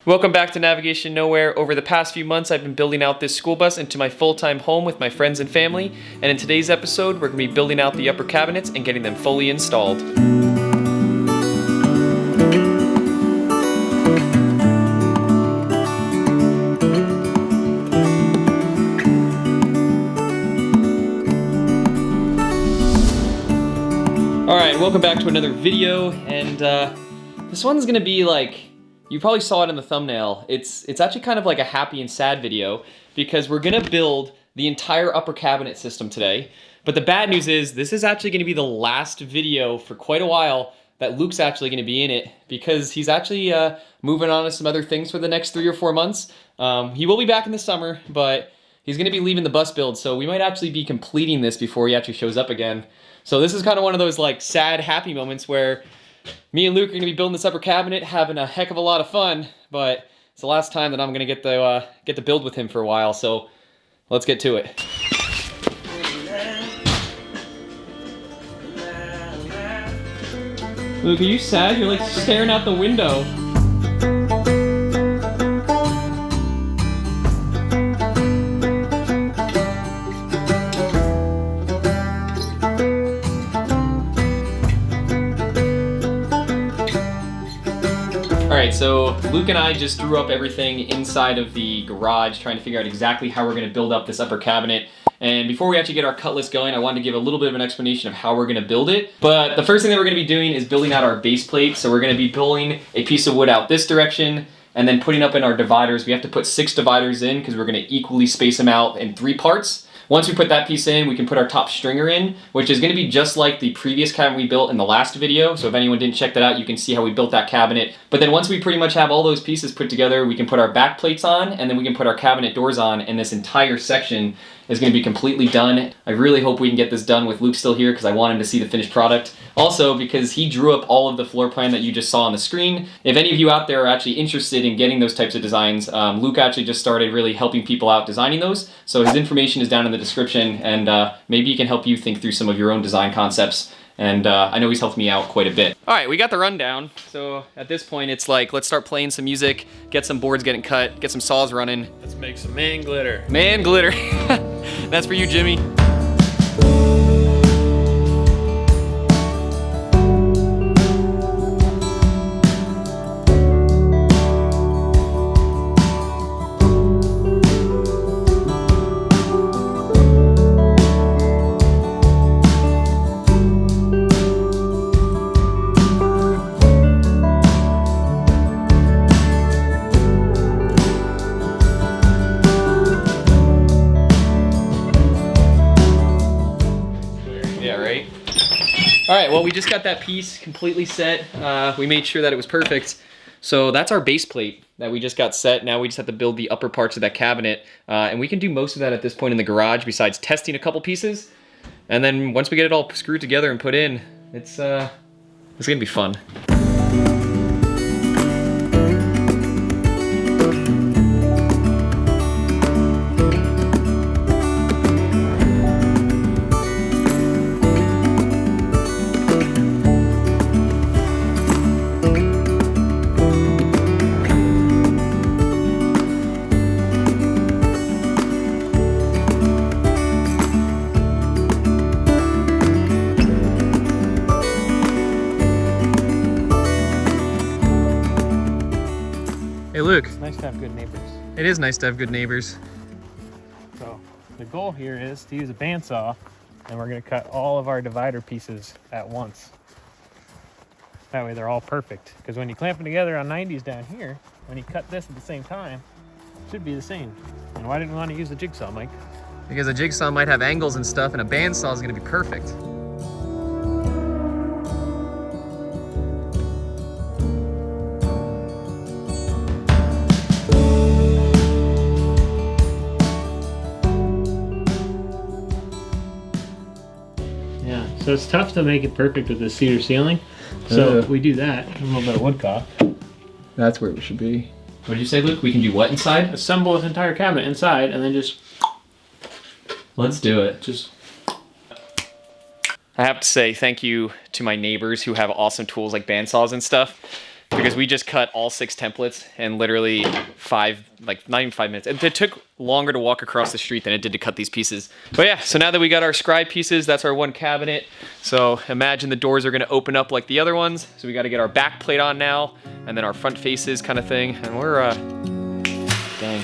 Welcome back to Navigation Nowhere. Over the past few months, I've been building out this school bus into my full-time home with my friends and family, and in today's episode, we're going to be building out the upper cabinets and getting them fully installed. Alright, welcome back to another video, and this one's going to be like, you probably saw it in the thumbnail. It's actually kind of like a happy and sad video because we're gonna build the entire upper cabinet system today. But the bad news is this is actually gonna be the last video for quite a while that Luke's actually gonna be in it because he's actually moving on to some other things for the next 3 or 4 months. He will be back in the summer, but he's gonna be leaving the bus build, so we might actually be completing this before he actually shows up again. So this is kind of one of those like sad, happy moments where me and Luke are going to be building this upper cabinet, having a heck of a lot of fun, but it's the last time that I'm going to get to build with him for a while, so let's get to it. Luke, are you sad? You're like staring out the window. Alright, so Luke and I just drew up everything inside of the garage, trying to figure out exactly how we're going to build up this upper cabinet. And before we actually get our cut list going, I wanted to give a little bit of an explanation of how we're going to build it. But the first thing that we're going to be doing is building out our base plate. So we're going to be pulling a piece of wood out this direction, and then putting up in our dividers. We have to put 6 dividers in because we're going to equally space them out in 3 parts. Once we put that piece in, we can put our top stringer in, which is going to be just like the previous cabinet we built in the last video. So if anyone didn't check that out, you can see how we built that cabinet. But then once we pretty much have all those pieces put together, we can put our back plates on, and then we can put our cabinet doors on, and this entire section is going to be completely done. I really hope we can get this done with Luke still here because I want him to see the finished product. Also, because he drew up all of the floor plan that you just saw on the screen. If any of you out there are actually interested in getting those types of designs, Luke actually just started really helping people out designing those. So his information is down in the description, and maybe he can help you think through some of your own design concepts. And I know he's helped me out quite a bit. All right, we got the rundown. So at this point, it's like, let's start playing some music, get some boards getting cut, get some saws running. Let's make some man glitter. Man glitter. That's for you, Jimmy. All right, well, we just got that piece completely set. We made sure that it was perfect. So that's our base plate that we just got set. Now we just have to build the upper parts of that cabinet. And we can do most of that at this point in the garage besides testing a couple pieces. And then once we get it all screwed together and put in, it's gonna be fun. Hey Luke. It's nice to have good neighbors. It is nice to have good neighbors. So the goal here is to use a bandsaw, and we're going to cut all of our divider pieces at once. That way they're all perfect. Because when you clamp them together on 90s down here, when you cut this at the same time, it should be the same. And why didn't we want to use a jigsaw, Mike? Because a jigsaw might have angles and stuff, and a bandsaw is going to be perfect. So it's tough to make it perfect with the cedar ceiling. So we do that, a little bit of woodcock. That's where it should be. What did you say, Luke? We can do what inside? Assemble this entire cabinet inside and then just... Let's do it. I have to say thank you to my neighbors who have awesome tools like bandsaws and stuff. because we just cut all 6 templates in literally not even 5 minutes. It took longer to walk across the street than it did to cut these pieces. But yeah, so now that we got our scribe pieces, that's our one cabinet. So imagine the doors are gonna open up like the other ones. So we gotta get our back plate on now, and then our front faces kind of thing. And we're, dang.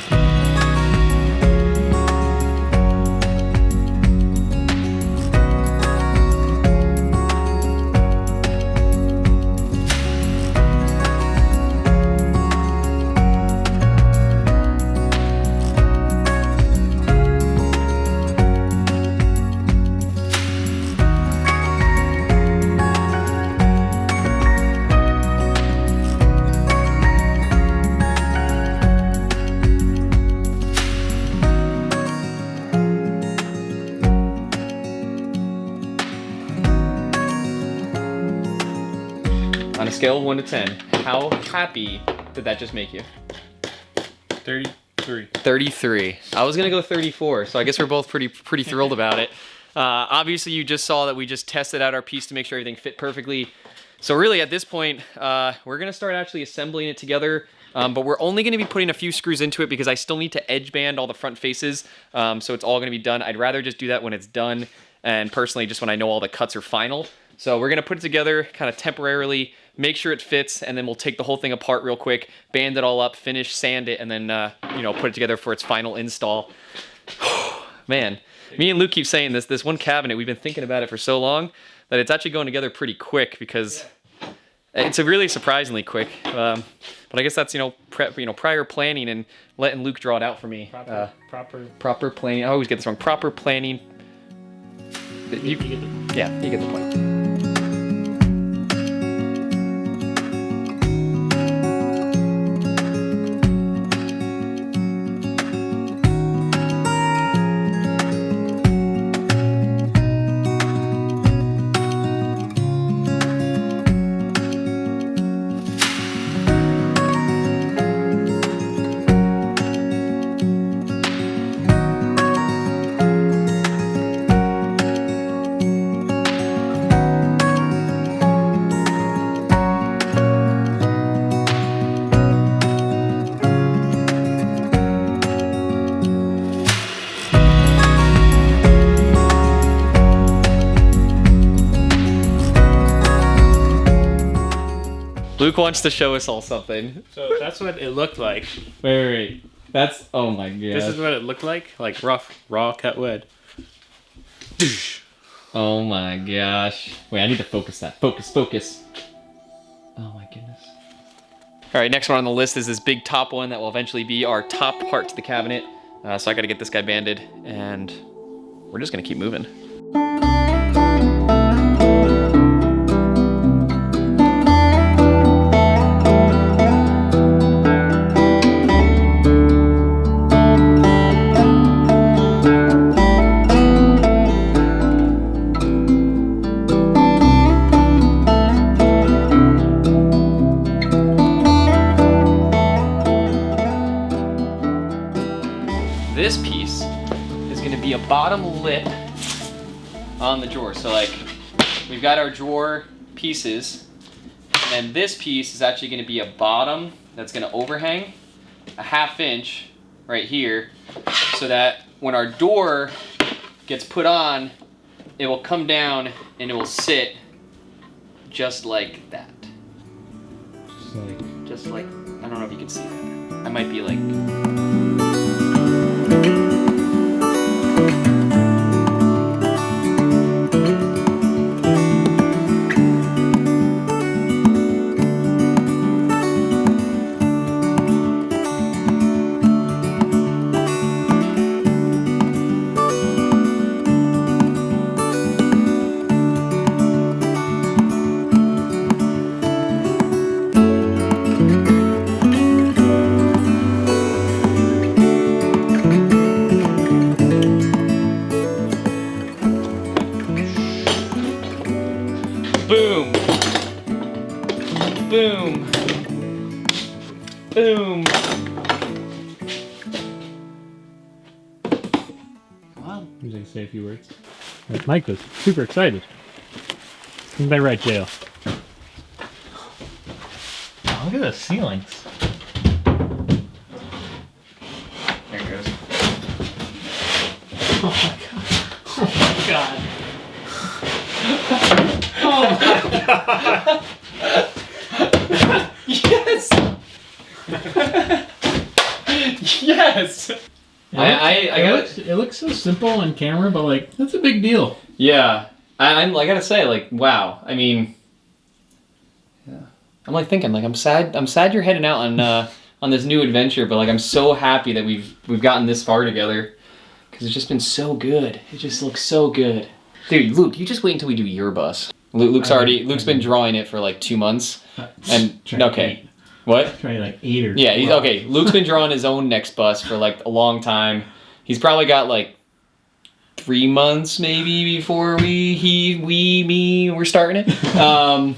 On a scale of 1 to 10, how happy did that just make you? 33. 33. I was gonna go 34, so I guess we're both pretty thrilled about it. Obviously, you just saw that we just tested out our piece to make sure everything fit perfectly. So really, at this point, we're gonna start actually assembling it together. But we're only gonna be putting a few screws into it because I still need to edge band all the front faces. So it's all gonna be done. I'd rather just do that when it's done, and personally, just when I know all the cuts are final. So we're gonna put it together kind of temporarily, make sure it fits, and then we'll take the whole thing apart real quick, band it all up, finish, sand it, and then put it together for its final install. Man, me and Luke keep saying this one cabinet, we've been thinking about it for so long that it's actually going together pretty quick because it's a really surprisingly quick. But I guess that's prior planning and letting Luke draw it out for me. Proper planning. I always get this wrong. Proper planning. You get the point. Luke wants to show us all something. So that's what it looked like. Wait. That's, oh my god. This is what it looked like rough, raw cut wood. Oh my gosh. Wait, I need to focus that. Focus. Oh my goodness. All right, next one on the list is this big top one that will eventually be our top part to the cabinet. So I gotta get this guy banded, and we're just gonna keep moving. This piece is going to be a bottom lip on the drawer. So like we've got our drawer pieces, and then this piece is actually going to be a bottom that's going to overhang a 1/2 inch right here, so that when our door gets put on, it will come down and it will sit just like that. Just like, I don't know if you can see that. I might be like... Boom. Boom. Boom. Wow. He's gonna say a few words. Mike was super excited. Isn't that right, Jail? Look at the ceilings. There it goes. Oh my god. Oh my god. Yes! Yes! It looks so simple on camera, but like, that's a big deal. Yeah. I gotta say, like, wow. I mean, yeah. I'm like thinking, like, I'm sad you're heading out on this new adventure, but like, I'm so happy that we've gotten this far together. Because it's just been so good. It just looks so good. Dude, Luke, you just wait until we do your bus. Luke's been drawing it for like 2 months. And, okay. What? Trying like 8 or 12. Yeah, okay. Luke's been drawing his own next bus for like a long time. He's probably got like 3 months maybe before we're starting it.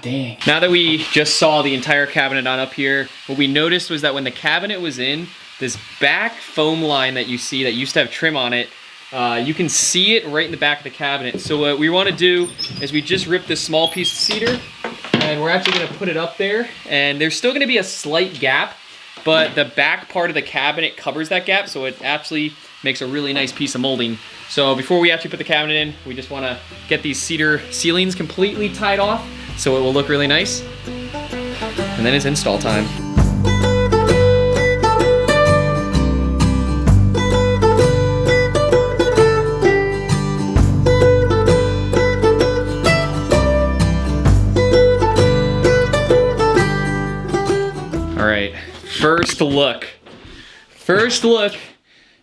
Dang. Now that we just saw the entire cabinet on up here, what we noticed was that when the cabinet was in, this back foam line that you see that used to have trim on it, you can see it right in the back of the cabinet. So what we want to do is we just rip this small piece of cedar, and we're actually going to put it up there, and there's still going to be a slight gap, but the back part of the cabinet covers that gap, so it actually makes a really nice piece of molding. So before we actually put the cabinet in, we just want to get these cedar ceilings completely tied off so it will look really nice. And then it's install time. All right, first look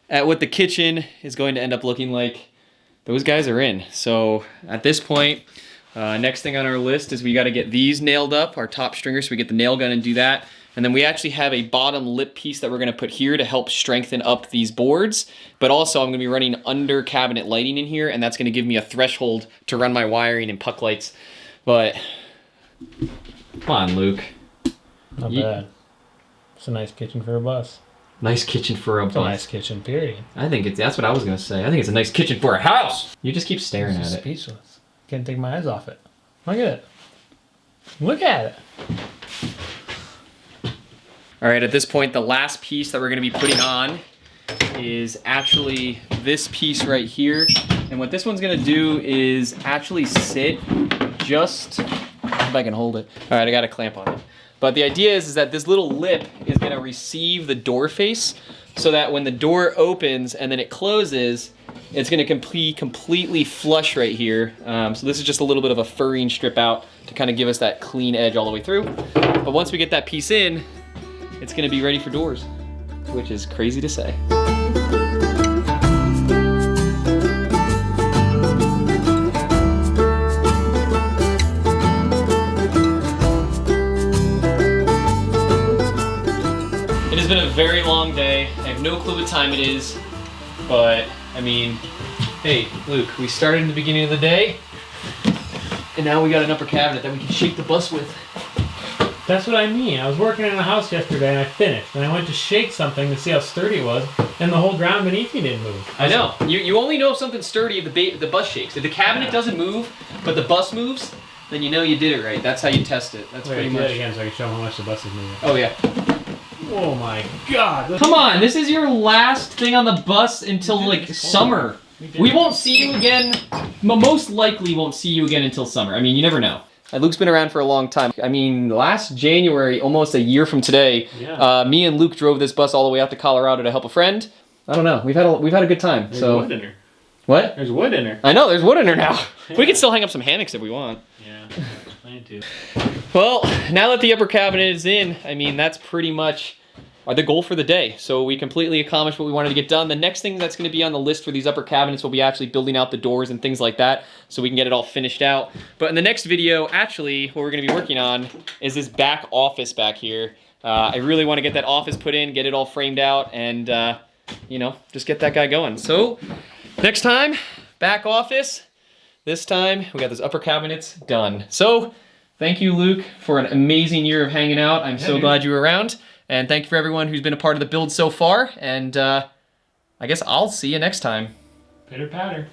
at what the kitchen is going to end up looking like. Those guys are in. So at this point, next thing on our list is we got to get these nailed up, our top stringers, so we get the nail gun and do that. And then we actually have a bottom lip piece that we're going to put here to help strengthen up these boards. But also I'm going to be running under cabinet lighting in here, and that's going to give me a threshold to run my wiring and puck lights. But come on, Luke. Not bad. It's a nice kitchen for a bus. Nice kitchen for a bus. It's a nice kitchen, period. I think that's what I was going to say. I think it's a nice kitchen for a house. You just keep staring at it. Speechless. Can't take my eyes off it. Look at it. Look at it. All right, at this point, the last piece that we're going to be putting on is actually this piece right here. And what this one's going to do is actually sit just, if I can hold it. All right, I got a clamp on it. But the idea is that this little lip is going to receive the door face so that when the door opens and then it closes, it's going to completely flush right here. So this is just a little bit of a furring strip out to kind of give us that clean edge all the way through. But once we get that piece in, it's going to be ready for doors, which is crazy to say. It has been a very long day. I have no clue what time it is, but I mean, hey, Luke, we started in the beginning of the day, and now we got an upper cabinet that we can shake the bus with. That's what I mean. I was working in a house yesterday and I finished, and I went to shake something to see how sturdy it was, and the whole ground beneath me didn't move. I know. You only know if something's sturdy if the bus shakes. If the cabinet doesn't move, but the bus moves, then you know you did it right. That's how you test it. That's pretty much. Do that again so I can show how much the bus is moving. Oh yeah. Oh my god. Come on, this is your last thing on the bus until like summer. We won't see you again. Most likely won't see you again until summer. I mean, you never know. Luke's been around for a long time. I mean, last January, almost a year from today, me and Luke drove this bus all the way out to Colorado to help a friend. I don't know. We've had a good time. There's wood in her. What? There's wood in her. I know. There's wood in her now. Yeah. We can still hang up some hammocks if we want. Yeah, plan to. Well, now that the upper cabinet is in, I mean, that's pretty much the goal for the day. So we completely accomplished what we wanted to get done. The next thing that's going to be on the list for these upper cabinets will be actually building out the doors and things like that so we can get it all finished out. But in the next video, actually, what we're going to be working on is this back office back here. I really want to get that office put in, get it all framed out, and, you know, just get that guy going. So next time, back office. This time, we got those upper cabinets done. So thank you, Luke, for an amazing year of hanging out. I'm so glad you were around. And thank you for everyone who's been a part of the build so far. And I guess I'll see you next time. Pitter patter.